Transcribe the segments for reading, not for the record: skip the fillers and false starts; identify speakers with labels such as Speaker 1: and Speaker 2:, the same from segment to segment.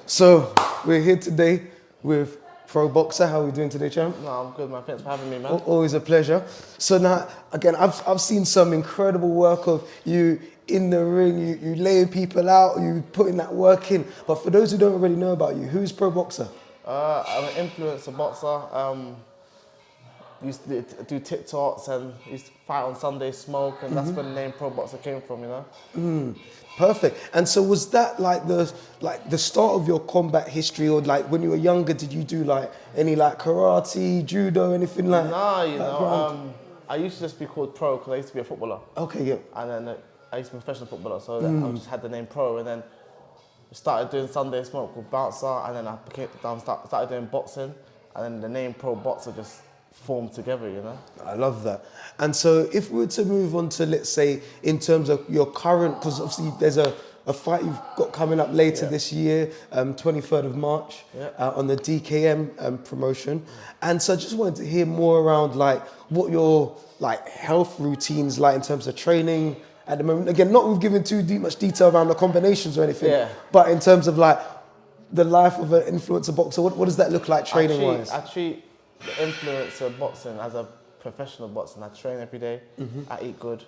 Speaker 1: So we're here today with Pro Boxer. How are we doing today, champ?
Speaker 2: No, I'm good, man. Thanks for having me, man.
Speaker 1: Always a pleasure. So now, again, I've seen some incredible work of you in the ring. You laying people out. You putting that work in. But for those who don't already know about you, who's Pro Boxer?
Speaker 2: I'm an influencer boxer. Used to do TikToks and used to fight on Sunday Smoke, and that's where the name Pro Boxer came from, you know.
Speaker 1: Perfect. And so was that like the start of your combat history, or like when you were younger, did you do like any like karate, judo, anything like?
Speaker 2: Nah, you
Speaker 1: background?
Speaker 2: know, I used to just be called Pro because I used to be a footballer,
Speaker 1: Okay, yeah.
Speaker 2: and then I used to be a professional footballer, so I just had the name Pro, and then started doing Sunday Smoke with Bouncer, and then started doing boxing, and then the name Pro Boxer just formed together, you know.
Speaker 1: I love that. And so if we were to move on to, let's say, in terms of your current, because obviously there's a fight you've got coming up later this year, 23rd of March, on the DKM promotion. And so I just wanted to hear more around like what your like health routines like in terms of training at the moment. Again, not with giving too much detail around the combinations or anything, but in terms of like the life of an influencer boxer, what does that look like training wise?
Speaker 2: I treat the influencer boxing as a professional boxing. I train every day. I eat good.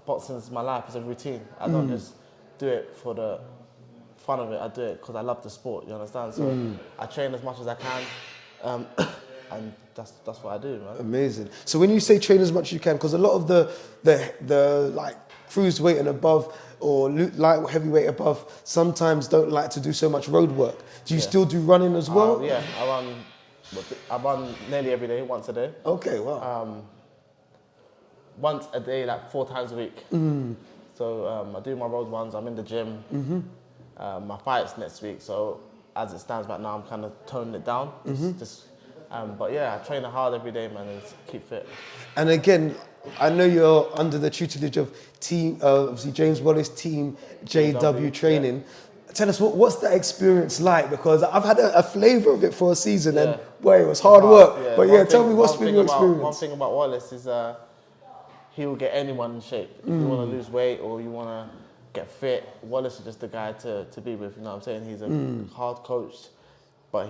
Speaker 2: Boxing is my life. It's a routine. I don't just do it for the fun of it. I do it because I love the sport. You understand? So I train as much as I can, and that's what I do, man.
Speaker 1: Amazing. So when you say train as much as you can, because a lot of the like cruiserweight and above or light heavyweight above sometimes don't like to do so much road work. Do you still do running as well?
Speaker 2: Yeah, I run nearly every day, once a day.
Speaker 1: Okay, wow.
Speaker 2: Once a day, like 4 times a week. So I do my road runs, I'm in the gym. My fight's next week, so as it stands right now, I'm kind of toning it down. But yeah, I train hard every day, man, and keep fit.
Speaker 1: And again, I know you're under the tutelage of team, obviously James Wallace team, JW Training. Tell us, what's that experience like? Because I've had a flavour of it for a season, and boy, it was hard work. But yeah, tell me what's been your experience.
Speaker 2: One thing about Wallace is he will get anyone in shape. If you want to lose weight or you want to get fit, Wallace is just the guy to be with. You know what I'm saying? He's a hard coach, but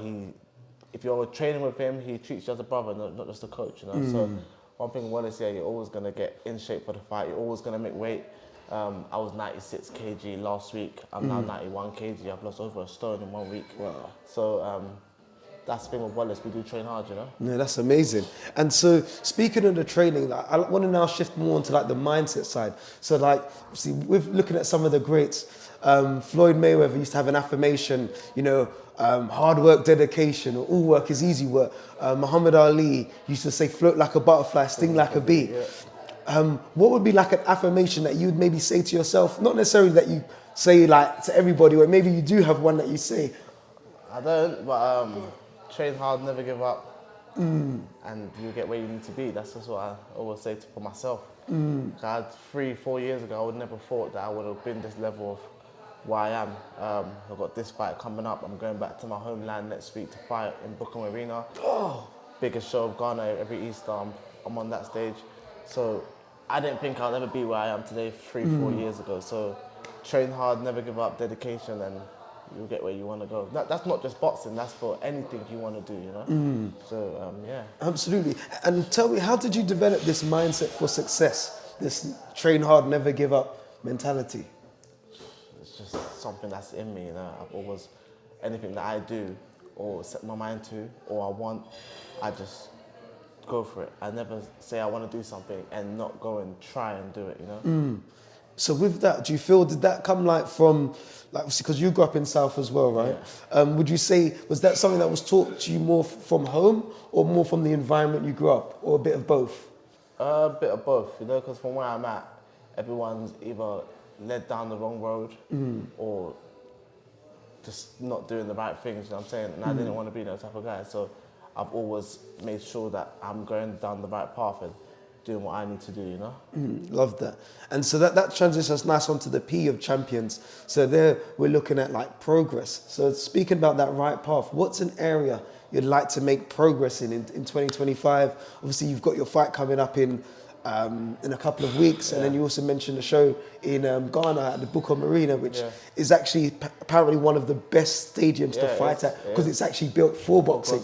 Speaker 2: if you're training with him, he treats you as a brother, not just a coach. You know. So one thing with Wallace, you're always gonna get in shape for the fight. You're always gonna make weight. I was 96 kg last week. I'm now 91 kg. I've lost over a stone in 1 week.
Speaker 1: Wow.
Speaker 2: So that's the thing with Wallace. We do train hard, you know.
Speaker 1: Yeah, that's amazing. And so speaking of the training, like, I want to now shift more onto like the mindset side. So like, see, with looking at some of the greats, Floyd Mayweather used to have an affirmation, you know, hard work, dedication, or all work is easy work. Muhammad Ali used to say, float like a butterfly, sting like a bee. What would be like an affirmation that you would maybe say to yourself? Not necessarily that you say like to everybody, or maybe you do have one that you say.
Speaker 2: I don't, but train hard, never give up, and you'll get where you need to be. That's just what I always say for myself. I had 3-4 years ago, I would never thought that I would have been this level of where I am. I've got this fight coming up. I'm going back to my homeland next week to fight in Bookham Arena. Biggest show of Ghana every Easter. I'm on that stage. So I didn't think I'll ever be where I am today 3-4 years ago. So train hard, never give up, dedication, and you'll get where you want to go. That's not just boxing, that's for anything you want to do, you know? So, yeah.
Speaker 1: Absolutely. And tell me, how did you develop this mindset for success? This train hard, never give up mentality?
Speaker 2: It's just something that's in me, you know? I've always, anything that I do or set my mind to or I want, I just go for it. I never say I want to do something and not go and try and do it, you know?
Speaker 1: So with that, do you feel, did that come like from, like, because you grew up in South as well, right? Would you say, was that something that was taught to you more from home or more from the environment you grew up, or a bit of both?
Speaker 2: A bit of both, you know, because from where I'm at, everyone's either led down the wrong road or just not doing the right things, you know what I'm saying? And I didn't want to be that type of guy, so I've always made sure that I'm going down the right path and doing what I need to do, you know?
Speaker 1: Love that. And so that transitions nice onto the P of champions. So there we're looking at like progress. So speaking about that right path, what's an area you'd like to make progress in 2025? Obviously you've got your fight coming up in in a couple of weeks, and then you also mentioned a show in Ghana at the Bukom Arena, which is actually apparently one of the best stadiums to fight at because it's actually built for boxing.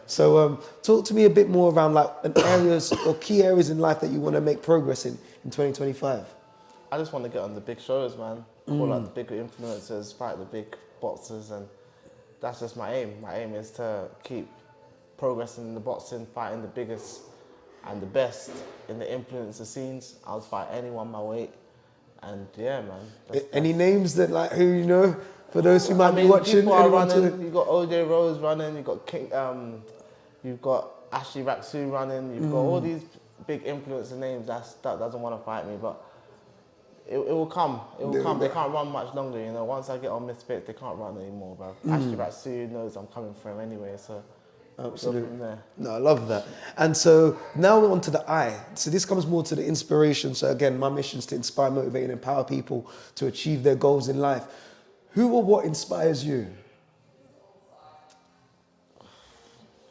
Speaker 1: So talk to me a bit more around like areas or key areas in life that you want to make progress in 2025.
Speaker 2: I just want to get on the big shows, man. Call out the big influencers, fight the big boxers, and that's just my aim. My aim is to keep progressing in the boxing, fighting the biggest and the best in the influencer scenes. I'll fight anyone my weight, and yeah, man.
Speaker 1: Any names that like who you know for those who might be watching?
Speaker 2: People are running. You got OJ Rose running. You got you've got Ashley Raksu running. You've got all these big influencer names. That doesn't want to fight me, but it will come. It will come. They can't run much longer, you know. Once I get on Misfits, they can't run anymore, bro. Ashley Raksu knows I'm coming for him anyway, so.
Speaker 1: Absolutely. No, I love that. And so now we're on to the I. So this comes more to the inspiration. So again, my mission is to inspire, motivate, and empower people to achieve their goals in life. Who or what inspires you?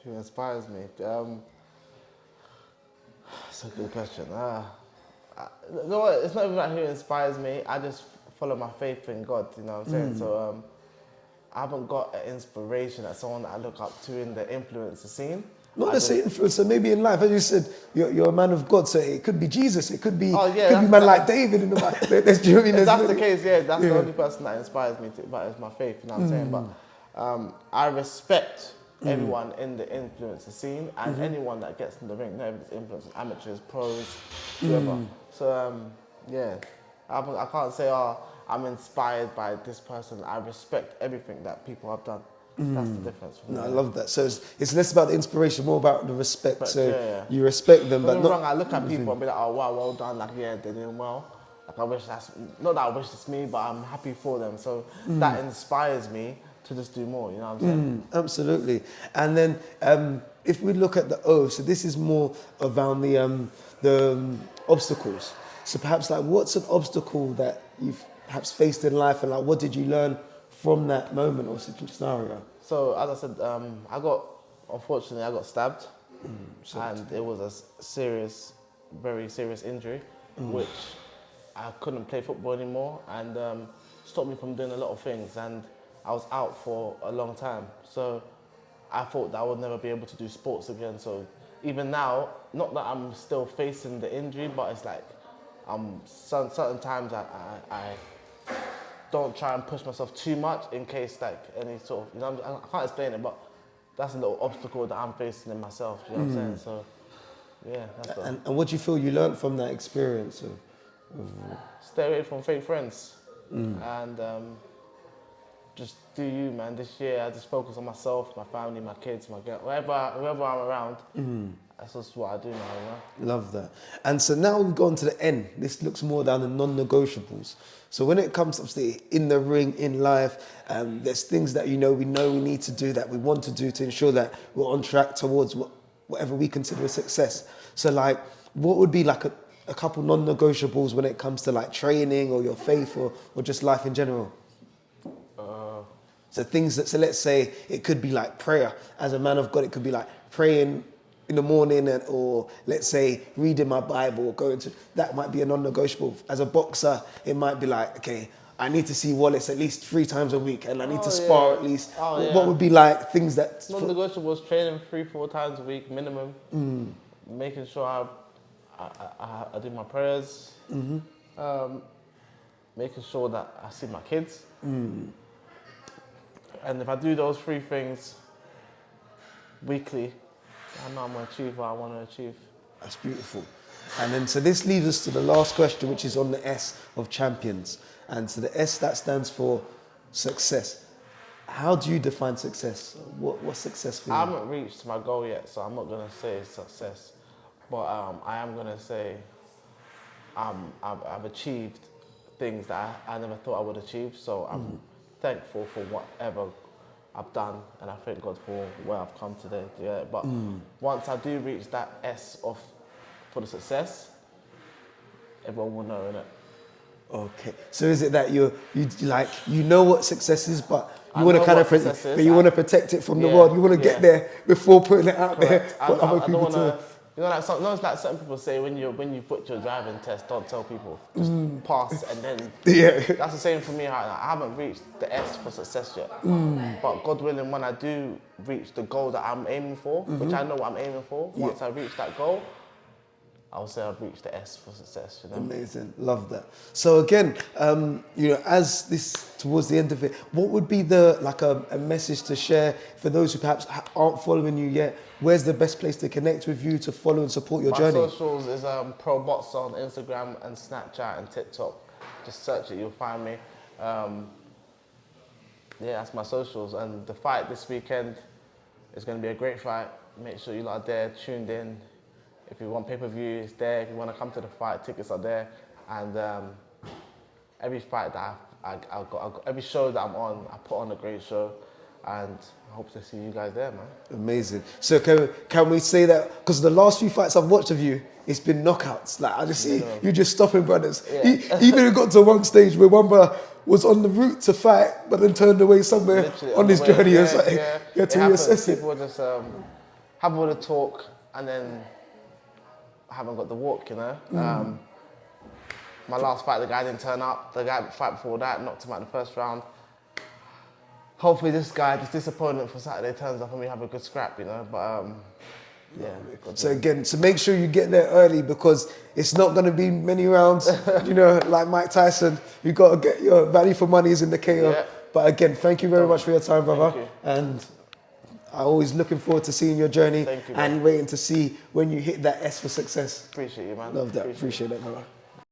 Speaker 2: Who inspires me? That's a good question. You know what? It's not even like who inspires me. I just follow my faith in God. You know what I'm saying? So I haven't got an inspiration as someone that I look up to in the influencer scene.
Speaker 1: Not necessarily influencer, maybe in life. As you said, you're a man of God, so it could be Jesus, it could be, man like David in the Bible. Do you know what I mean?
Speaker 2: If that's the case, that's the only person that inspires me, but it's my faith, you know what I'm saying? But I respect everyone in the influencer scene and anyone that gets in the ring, not even just influencers, amateurs, pros, whoever. So I can't say, I'm inspired by this person. I respect everything that people have done. That's the difference.
Speaker 1: No, I love that. So it's less about the inspiration, more about the respect. So you respect them, but not
Speaker 2: wrong. I look at people and be like, oh wow, well done. Like they're doing well. Like I wish not that I wish it's me, but I'm happy for them. So that inspires me to just do more. You know what I'm saying?
Speaker 1: Absolutely. And then if we look at the O, so this is more around the obstacles. So perhaps like, what's an obstacle that you've perhaps faced in life, and like, what did you learn from that moment or scenario?
Speaker 2: So as I said, unfortunately, I got stabbed, and it was a very serious injury, which I couldn't play football anymore, and stopped me from doing a lot of things, and I was out for a long time. So I thought that I would never be able to do sports again. So even now, not that I'm still facing the injury, but it's like certain times I don't try and push myself too much in case like any sort of, you know, I can't explain it, but that's a little obstacle that I'm facing in myself, you know what I'm saying? So, yeah, that's it.
Speaker 1: And what do you feel you learned from that experience?
Speaker 2: Stay away from fake friends and just do you, man. This year I just focus on myself, my family, my kids, my girl, whoever I'm around. That's just what I do now, you know?
Speaker 1: Love that. And so now we've gone to the end. This looks more down the non-negotiables. So when it comes, obviously, in the ring, in life, there's things that we know we need to do, that we want to do to ensure that we're on track towards whatever we consider a success. So like, what would be like a couple non-negotiables when it comes to like training or your faith or just life in general? So things that, so let's say it could be like prayer. As a man of God, it could be like praying in the morning, or let's say reading my Bible or going to, that might be a non-negotiable. As a boxer, it might be like, okay, I need to see Wallace at least 3 times a week and I need to spar at least. What would be like things that...
Speaker 2: Non-negotiables, training 3-4 times a week minimum. Making sure I do my prayers. Making sure that I see my kids. And if I do those 3 things weekly, I know I'm going to achieve what I want to achieve.
Speaker 1: That's beautiful. And then, so this leads us to the last question, which is on the S of champions. And so the S, that stands for success. How do you define success? What's success for you?
Speaker 2: I haven't reached my goal yet, so I'm not going to say success. But I am going to say I've achieved things that I never thought I would achieve. So I'm thankful for whatever I've done, and I thank God for where I've come today. Yeah, but once I do reach that S for the success, everyone will know, innit?
Speaker 1: Okay. So is it that you know what success is, but you want to kind of protect it from the world. You want to get there before putting it out there for other people to.
Speaker 2: You know, like certain people say when you put your driving test, don't tell people, just pass and then.
Speaker 1: Yeah.
Speaker 2: That's the same for me. I haven't reached the S for success yet, but God willing, when I do reach the goal that I'm aiming for, which I know what I'm aiming for, once I reach that goal, I'll say I've reached the S for success. You know.
Speaker 1: Amazing, love that. So again, you know, as this towards the end of it, what would be a message to share for those who perhaps aren't following you yet? Where's the best place to connect with you, to follow and support your journey?
Speaker 2: My socials is Pro Boxer on Instagram and Snapchat and TikTok. Just search it, you'll find me. Yeah, that's my socials. And the fight this weekend is going to be a great fight. Make sure you lot are there, tuned in. If you want pay-per-view, it's there. If you want to come to the fight, tickets are there. And every fight that I've got, every show that I'm on, I put on a great show. And I hope to see you guys there, man.
Speaker 1: Amazing. So can we say that, because the last few fights I've watched of you, it's been knockouts. Like I just see you just stopping brothers.
Speaker 2: Yeah.
Speaker 1: Even it got to one stage where one brother was on the route to fight, but then turned away somewhere
Speaker 2: Literally
Speaker 1: on his journey. It's like you had to reassess it.
Speaker 2: People just have all the talk and then haven't got the walk, you know. My last fight, the guy didn't turn up. The guy fight before that knocked him out in the first round. Hopefully this opponent for Saturday turns up and we have a good scrap, you know. But yeah.
Speaker 1: So again, so make sure you get there early because it's not going to be many rounds. You know, like Mike Tyson, you got to get your value for money is in the KO.
Speaker 2: Yeah.
Speaker 1: But again, thank you very much for your time, brother.
Speaker 2: Thank you.
Speaker 1: And I'm always looking forward to seeing your journey
Speaker 2: Thank you,
Speaker 1: and waiting to see when you hit that S for success.
Speaker 2: Appreciate you, man.
Speaker 1: Love that. Appreciate that, brother.